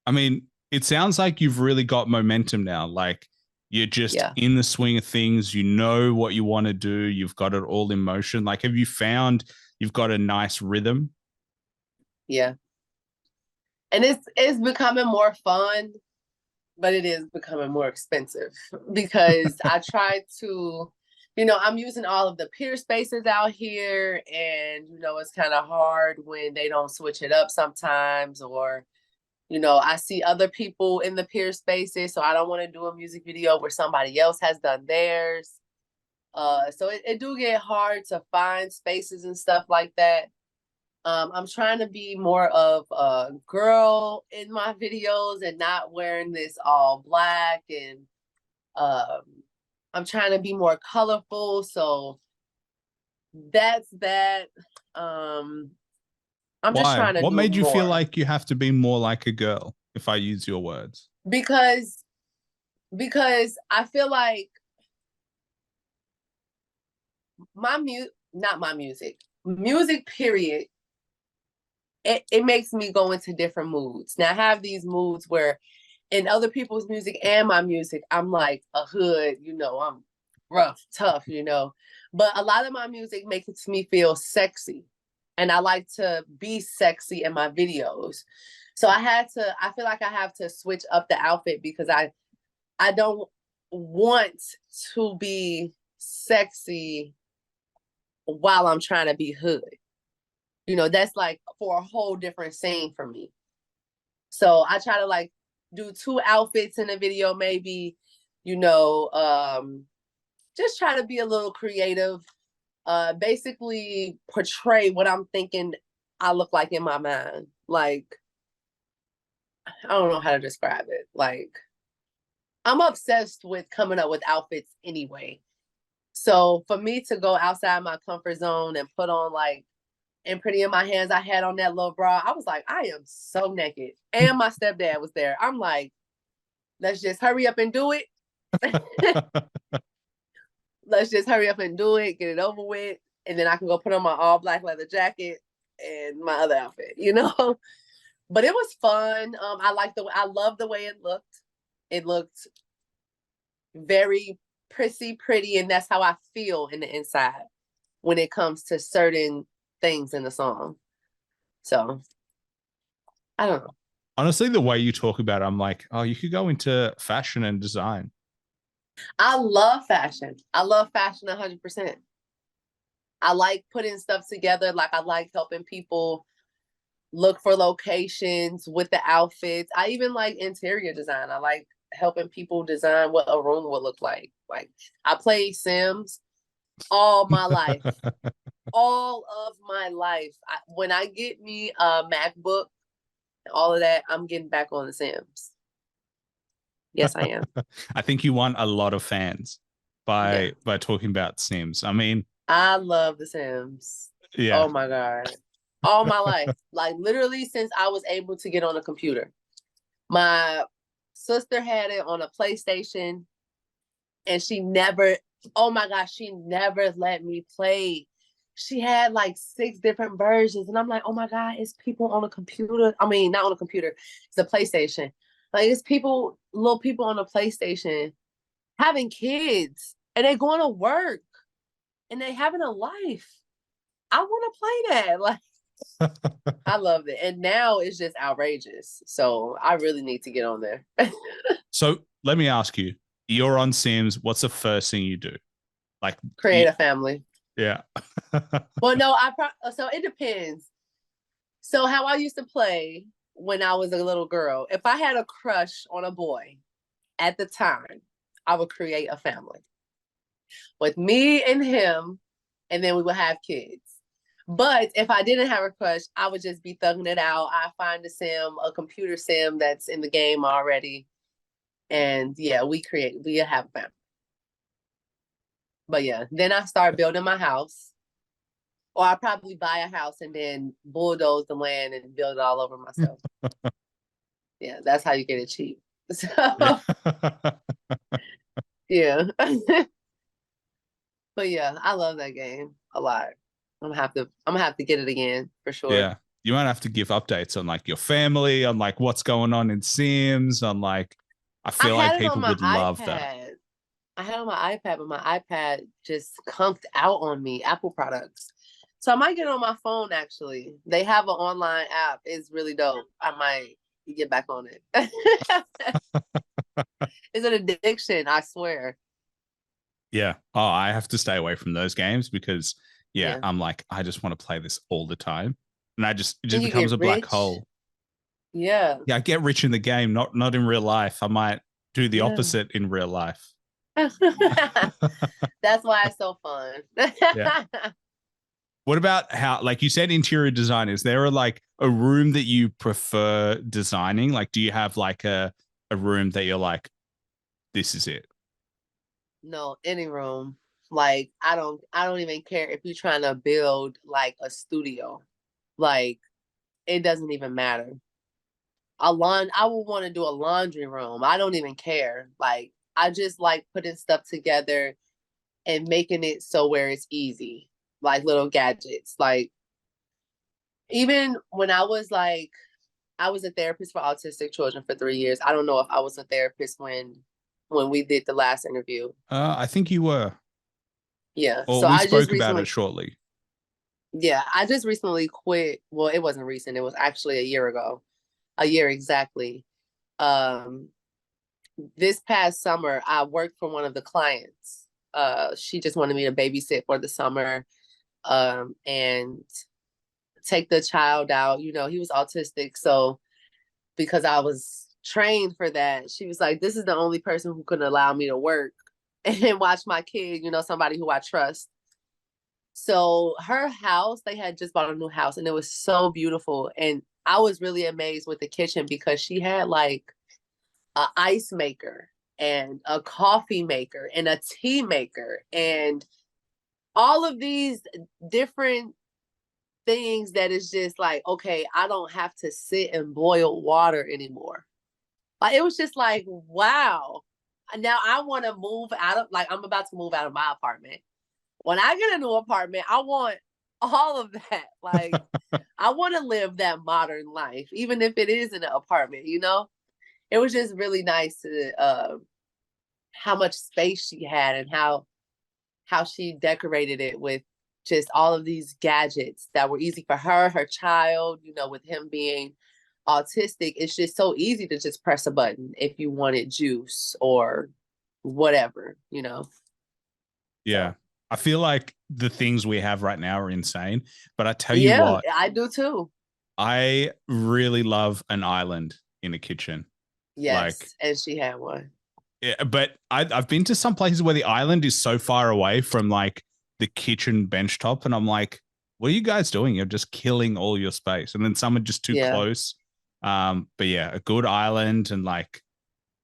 I mean, it sounds like you've really got momentum now. Like you're just in the swing of things. You know what you want to do. You've got it all in motion. Like, have you found you've got a nice rhythm? Yeah. And it's becoming more fun, but it is becoming more expensive because I try to I'm using all of the peer spaces out here, and it's kind of hard when they don't switch it up sometimes, or I see other people in the peer spaces, so I don't want to do a music video where somebody else has done theirs. So it do get hard to find spaces and stuff like that. I'm trying to be more of a girl in my videos and not wearing this all black, and I'm trying to be more colorful. So that's that. I'm just Why? trying to What do made you feel more like you have to be more like a girl, if I use your words? because I feel like not my music period, it makes me go into different moods. Now I have these moods where in other people's music and my music, I'm like a hood, I'm rough, tough, but a lot of my music makes me feel sexy, and I like to be sexy in my videos. So I feel like I have to switch up the outfit because I don't want to be sexy while I'm trying to be hood. That's like for a whole different scene for me. So I try to like do 2 outfits in a video, maybe, just try to be a little creative, basically portray what I'm thinking I look like in my mind. Like, I don't know how to describe it. Like, I'm obsessed with coming up with outfits anyway. So for me to go outside my comfort zone and put on like and Pretty in My Hands, I had on that little bra, I was like, I am so naked. And my stepdad was there. I'm like, let's just hurry up and do it. Let's just hurry up and do it, get it over with. And then I can go put on my all black leather jacket and my other outfit, But it was fun. I love the way it looked. It looked very pretty, and that's how I feel in the inside when it comes to certain things in the song. So I don't know. Honestly, the way you talk about it, I'm like, oh, you could go into fashion and design. I love fashion. I love fashion 100%. I like putting stuff together. Like, I like helping people look for locations with the outfits. I even like interior design. I like helping people design what a room would look like. Like, I played Sims all my life. All of my life. When I get me a MacBook, all of that, I'm getting back on the Sims. Yes, I am. I think you won a lot of fans by talking about Sims. I mean, I love the Sims. yeah. Oh my God. All my life. Like, literally since I was able to get on a computer. My sister had it on a PlayStation, and she never let me play. She had like 6 different versions, and I'm like, oh my God, it's people on a computer. I mean, not on a computer, it's a PlayStation. Like, it's little people on a PlayStation having kids, and they're going to work, and they having a life. I want to play that. Like, I love it. And now it's just outrageous. So I really need to get on there. So let me ask you, you're on Sims. What's the first thing you do? Like, create a family. Yeah. Well, no, so it depends. So how I used to play when I was a little girl, if I had a crush on a boy at the time, I would create a family with me and him, and then we would have kids. But if I didn't have a crush, I would just be thugging it out. I find a computer sim that's in the game already. And yeah, we have a family. But yeah, then I start building my house. Or I probably buy a house and then bulldoze the land and build it all over myself. Yeah, that's how you get it cheap. So yeah. But yeah, I love that game a lot. I'm gonna have to get it again for sure. Yeah. You might have to give updates on like your family, on like what's going on in Sims, on like I feel like people would love that. I had it on my iPad, but my iPad just conked out on me, Apple products. So I might get it on my phone, actually. They have an online app. It's really dope. I might get back on it. It's an addiction, I swear. Yeah. Oh, I have to stay away from those games because yeah, Yeah. I'm like, I just want to play this all the time. And it just And you becomes get a black rich. hole. Yeah. Yeah, I get rich in the game, not in real life. I might do the Yeah. opposite in real life. That's why it's so fun. Yeah. What about how, like you said, interior design? Is there like a room that you prefer designing? Like, do you have like a room that you're like, this is it? No, any room. Like I don't even care if you're trying to build like a studio. Like it doesn't even matter. I would want to do a laundry room. I don't even care. Like I just like putting stuff together and making it so where it's easy. Like little gadgets. Like even when I was a therapist for autistic children for 3 years. I don't know if I was a therapist when we did the last interview. I think you were, Yeah. or So we I just spoke about it recently shortly. Yeah, I just recently quit. Well, it wasn't recent. It was actually a year ago. A year exactly. Um this past summer I worked for one of the clients. She just wanted me to babysit for the summer and take the child out. You know, he was autistic, so because I was trained for that, she was like, "This is the only person who could allow me to work and watch my kid, you know, somebody who I trust." So her house, they had just bought a new house and it was so beautiful. And I was really amazed with the kitchen because she had like a ice maker and a coffee maker and a tea maker and all of these different things that is just like, okay, I don't have to sit and boil water anymore. Like it was just like, wow. Now I want to move out of like I'm about to move out of my apartment. When I get a new apartment, I want all of that. Like I want to live that modern life, even if it is in an apartment, you know? It was just really nice to how much space she had and how she decorated it with just all of these gadgets that were easy for her, her child, you know, with him being autistic, it's just so easy to just press a button if you wanted juice or whatever, you know. Yeah. So I feel like the things we have right now are insane. But I tell you yeah, what, I do too. I really love an island in a kitchen. Like, Yes, and she had one. yeah, but I've been to some places where the island is so far away from like the kitchen benchtop, and I'm like, what are you guys doing? You're just killing all your space. And then some are just too Yeah, close. But yeah, a good island and like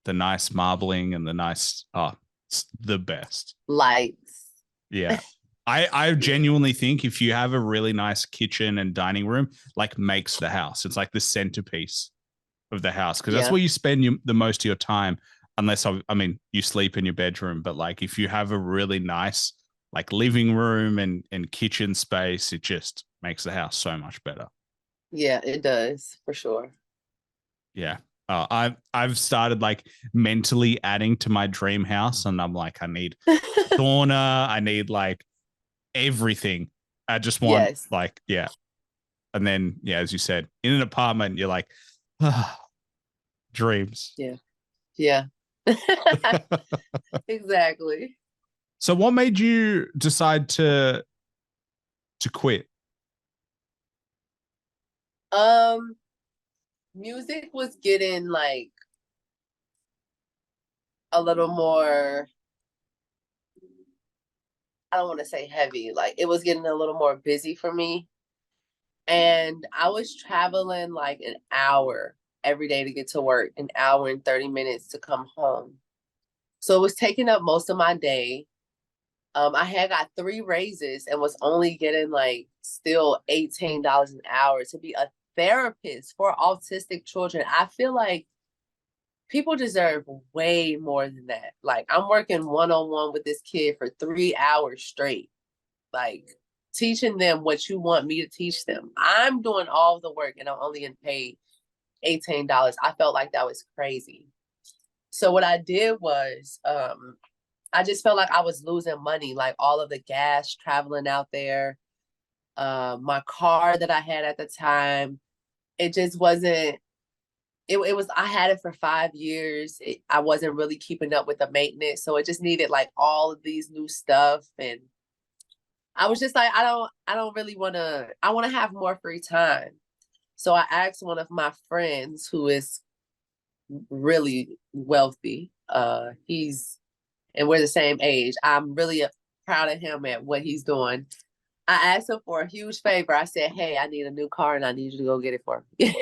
the nice marbling and the nice, oh, it's the best. lights. Yeah. I Yeah, genuinely think if you have a really nice kitchen and dining room, like makes the house. It's like the centerpiece of the house because that's yeah, where you spend the most of your time. Unless I mean you sleep in your bedroom, but like if you have a really nice like living room and kitchen space, it just makes the house so much better. yeah. It does for sure. Yeah. I've started like mentally adding to my dream house, and I'm like, I need sauna, I need like everything. I just want Yes. like, yeah. And then, yeah, as you said, in an apartment, you're like, ah, dreams. Yeah. Yeah. Exactly. So, what made you decide to quit? Um, music was getting like a little more, I don't want to say heavy, like it was getting a little more busy for me. And I was traveling like an hour every day to get to work, an hour and 30 minutes to come home. So it was taking up most of my day. I had got 3 raises and was only getting like still $18 an hour to be a therapist for autistic children. I feel like people deserve way more than that. Like I'm working one on one with this kid for 3 hours straight, like teaching them what you want me to teach them. I'm doing all the work and I'm only getting paid $18. I felt like that was crazy. So what I did was I just felt like I was losing money, like all of the gas traveling out there, my car that I had at the time, it just wasn't it was, I had it for 5 years. I wasn't really keeping up with the maintenance. So it just needed like all of these new stuff. And I was just like, I don't really I want to have more free time. So I asked one of my friends who is really wealthy. And we're the same age. I'm really proud of him at what he's doing. I asked him for a huge favor. I said, hey, I need a new car and I need you to go get it for me.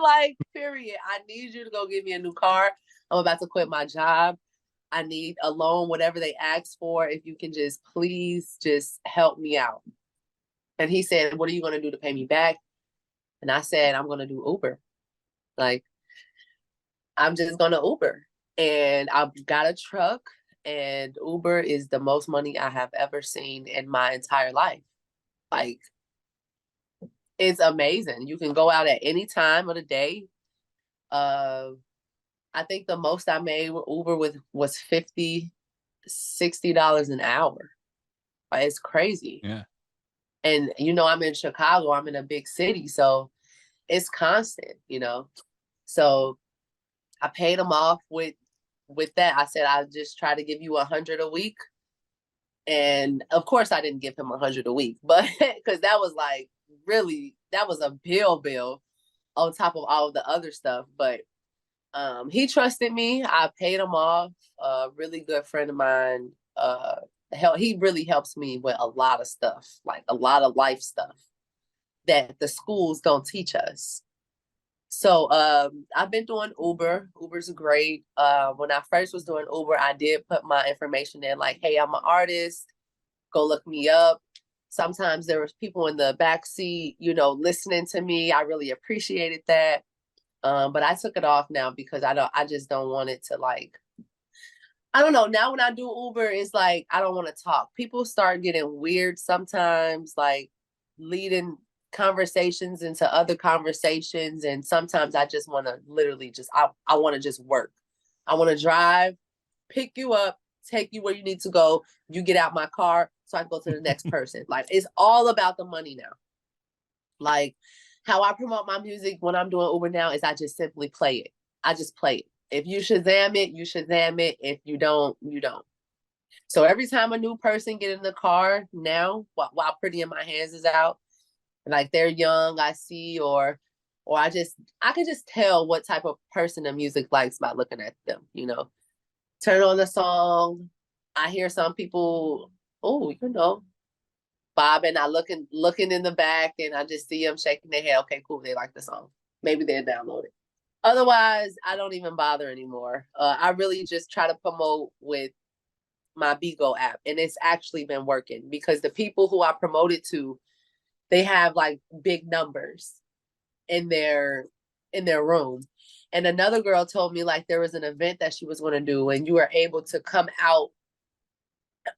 Like, period. I need you to go get me a new car. I'm about to quit my job. I need a loan, whatever they ask for. If you can just please just help me out. And he said, what are you going to do to pay me back? And I said, I'm going to do Uber. Like, I'm just going to Uber. And I've got a truck, and Uber is the most money I have ever seen in my entire life. Like, it's amazing. You can go out at any time of the day. I think the most I made with Uber was $50-$60 an hour. Like, it's crazy. Yeah. And I'm in Chicago. I'm in a big city, so it's constant. So I paid him off with that. I said I'll just try to give you 100 a week. And of course I didn't give him 100 a week, but because that was like that was a bill on top of all of the other stuff. But he trusted me. I paid him off. A really good friend of mine. He really helps me with a lot of stuff, like a lot of life stuff that the schools don't teach us. So I've been doing Uber. Uber's great. When I first was doing Uber, I did put my information in, like, hey, I'm an artist. Go look me up. Sometimes there was people in the back seat, listening to me. I really appreciated that. But I took it off now because I just don't want it to, like, I don't know. Now when I do Uber, it's like I don't want to talk. People start getting weird sometimes, like leading conversations into other conversations. And sometimes I just want to literally I want to just work. I want to drive, pick you up, take you where you need to go. You get out my car so I can go to the next person. Like, it's all about the money now. Like, how I promote my music when I'm doing Uber now is I just simply play it. I just play it. If you Shazam it, you Shazam it. If you don't, you don't. So every time a new person get in the car now, while Pretty in My Hands is out, like they're young, I see, or I can just tell what type of person the music likes by looking at them, Turn on the song. I hear some people, bobbing. I looking in the back, and I just see them shaking their head. Okay, cool. They like the song. Maybe they'll download it. Otherwise, I don't even bother anymore. I really just try to promote with my Bigo app, and it's actually been working because the people who I promoted to, they have like big numbers in their room. And another girl told me, like, there was an event that she was going to do, and you were able to come out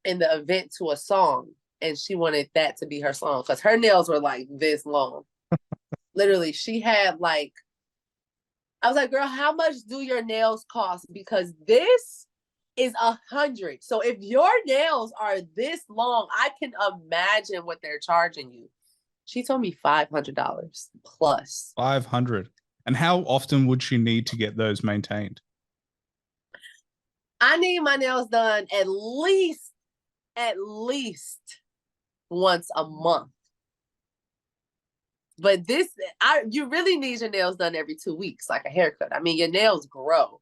in the event to a song, and she wanted that to be her song because her nails were like this long. Literally, she had like, I was like, girl, how much do your nails cost? Because this is 100. So if your nails are this long, I can imagine what they're charging you. She told me $500 plus. 500. And how often would she need to get those maintained? I need my nails done at least once a month. But you really need your nails done every 2 weeks, like a haircut. I mean, your nails grow.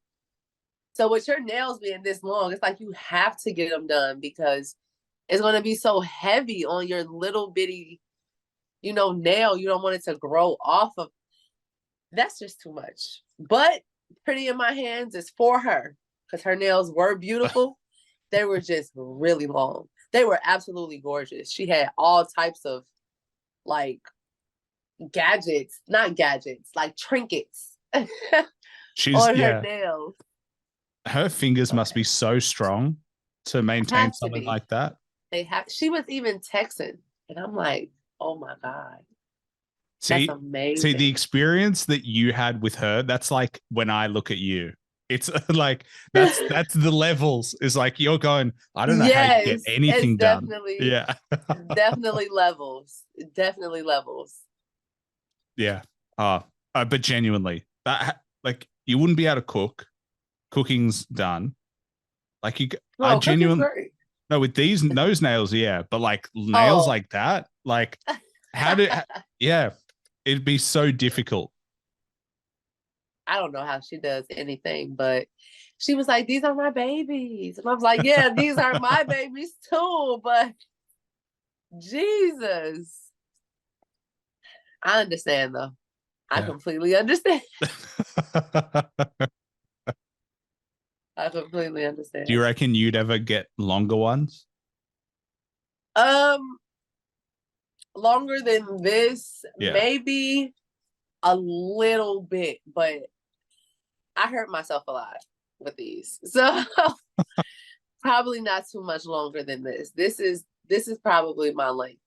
So with your nails being this long, it's like you have to get them done because it's going to be so heavy on your little bitty, nail. You don't want it to grow off of. That's just too much. But Pretty in My Hands is for her because her nails were beautiful. They were just really long. They were absolutely gorgeous. She had all types of like like trinkets on her nails. Her fingers must be so strong to maintain something like that. She was even texting, and I'm like, oh my God. That's amazing. See, the experience that you had with her, that's like when I look at you. It's like that's the levels. It's like you're going, I don't know how you get anything done. Yeah. Definitely levels. Definitely levels. Yeah. But genuinely, like you wouldn't be able to cook. Cooking's done. Like I Oh, cooking's genuinely great. no with those nails, yeah, but like nails Oh. like that, like how do yeah, it'd be so difficult. I don't know how she does anything, but she was like, "These are my babies," and I was like, "Yeah, these are my babies too." But Jesus, I understand though. I completely understand. I completely understand. Do you reckon you'd ever get longer ones? Um, longer than this, Yeah. maybe a little bit, but I hurt myself a lot with these, so probably not too much longer than this. This is probably my length.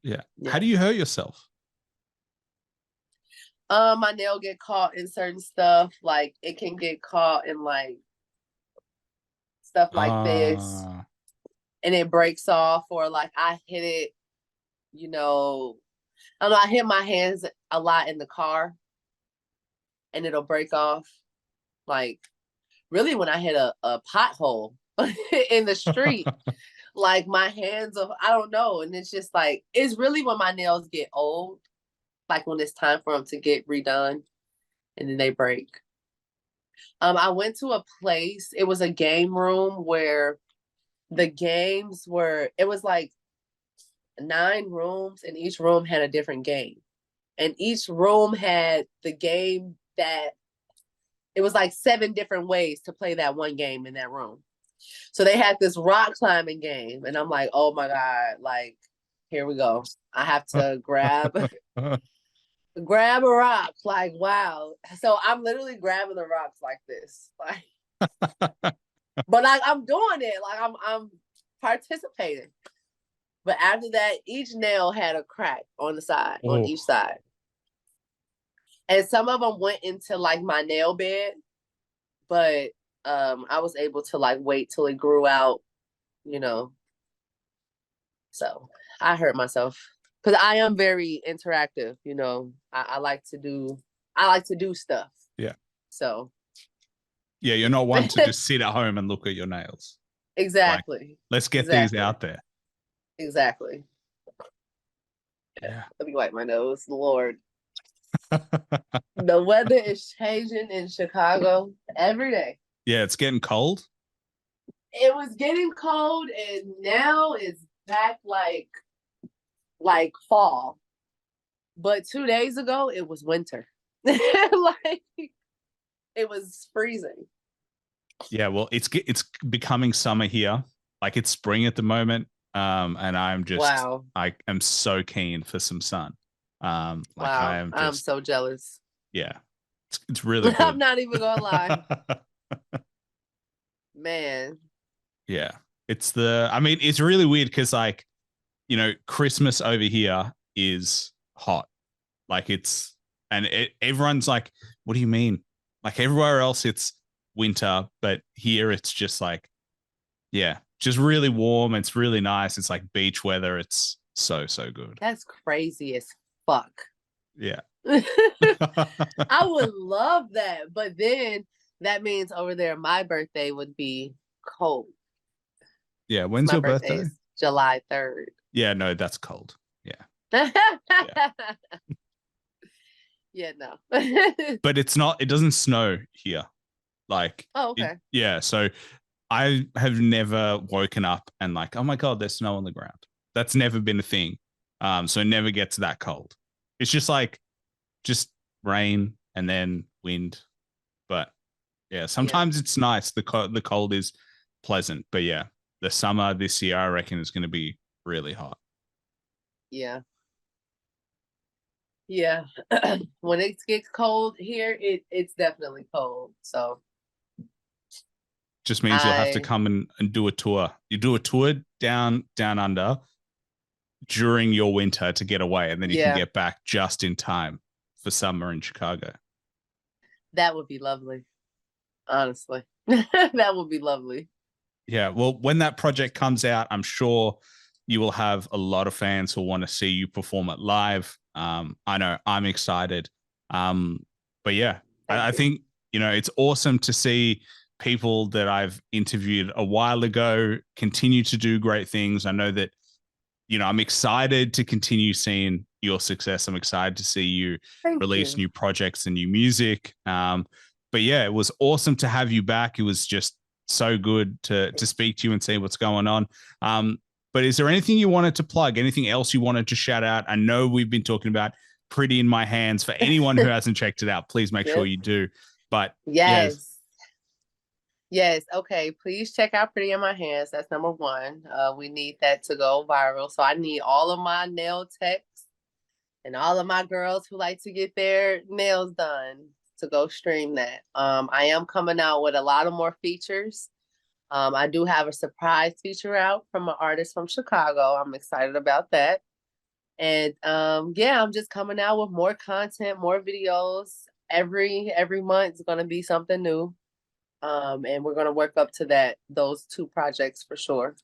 Yeah. How do you hurt yourself? My nail get caught in certain stuff. Like it can get caught in like stuff like this, and it breaks off, or like I hit it. You know, I don't know. I hit my hands a lot in the car, and it'll break off. Like really, when I hit a pothole in the street, like my hands of I don't know, and it's just like it's really when my nails get old, like when it's time for them to get redone, and then they break. I went to a place, it was a game room where the games were, it was like 9 rooms, and each room had a different game. And each room had the game that, it was like 7 different ways to play that one game in that room. So they had this rock climbing game, and I'm like, oh my God, like, here we go. I have to grab a rock. Like, wow. So I'm literally grabbing the rocks like this. Like, but like I'm doing it. Like I'm participating. But after that, each nail had a crack on the side, on each side. And some of them went into like my nail bed, but I was able to like wait till it grew out, you know. So I hurt myself because I am very interactive, you know. I like to do stuff. Yeah. So yeah, you're not one to just sit at home and look at your nails. Exactly. Like, let's get these out there. Exactly. Yeah. Let me wipe my nose. Lord. The weather is changing in Chicago every day. Yeah, it's getting cold. It was getting cold, and now it's back like fall. But 2 days ago, it was winter. Like it was freezing. Yeah, well, it's becoming summer here. Like it's spring at the moment. And I'm just wow. I am so keen for some sun. Like wow. I'm so jealous. Yeah. It's really good. I'm not even gonna lie. Man. Yeah. It's really weird because like, you know, Christmas over here is hot. Like everyone's like, what do you mean? Like everywhere else it's winter, but here it's just like, yeah, just really warm. It's really nice. It's like beach weather. It's so good. That's crazy as fuck. Yeah. I would love that. But then that means over there, my birthday would be cold. Yeah. When's your birthday? July 3rd. Yeah, no, that's cold. Yeah. Yeah, no. But it doesn't snow here. Like, oh, okay. So I have never woken up and like, oh my God, there's snow on the ground. That's never been a thing. So it never gets that cold. It's just like, just rain and then wind. But yeah, sometimes it's nice. The cold is pleasant. But yeah, the summer this year, I reckon, is going to be really hot. Yeah. Yeah. When it gets cold here, it's definitely cold. So just means you'll have to come and do a tour. You do a tour down under during your winter to get away, and then you can get back just in time for summer in Chicago. That would be lovely. Honestly. That would be lovely. Yeah. Well, when that project comes out, I'm sure you will have a lot of fans who want to see you perform it live. I know I'm excited. But yeah, Thank I you. think, it's awesome to see people that I've interviewed a while ago continue to do great things. I know that, I'm excited to continue seeing your success. I'm excited to see you Thank release you. new projects and new music. But yeah, it was awesome to have you back. It was just so good to speak to you and see what's going on. But is there anything you wanted to plug? Anything else you wanted to shout out? I know we've been talking about Pretty in My Hands. For anyone who hasn't checked it out, please make sure Yes. you do. But yes, Yes. Yes. Okay. Please check out Pretty in My Hands. That's number one. We need that to go viral. So I need all of my nail techs and all of my girls who like to get their nails done to go stream that. I am coming out with a lot of more features. I do have a surprise feature out from an artist from Chicago. I'm excited about that. And yeah, I'm just coming out with more content, more videos. Every month is gonna be something new. And we're gonna work up to those two projects for sure.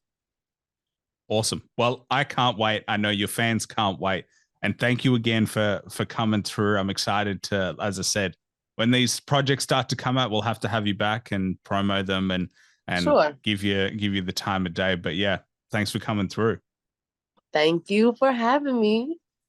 awesome. Well, I can't wait. I know your fans can't wait. And thank you again for coming through. I'm excited to, as I said, when these projects start to come out, we'll have to have you back and promo them and Sure. give you the time of day. But yeah, thanks for coming through. Thank you for having me.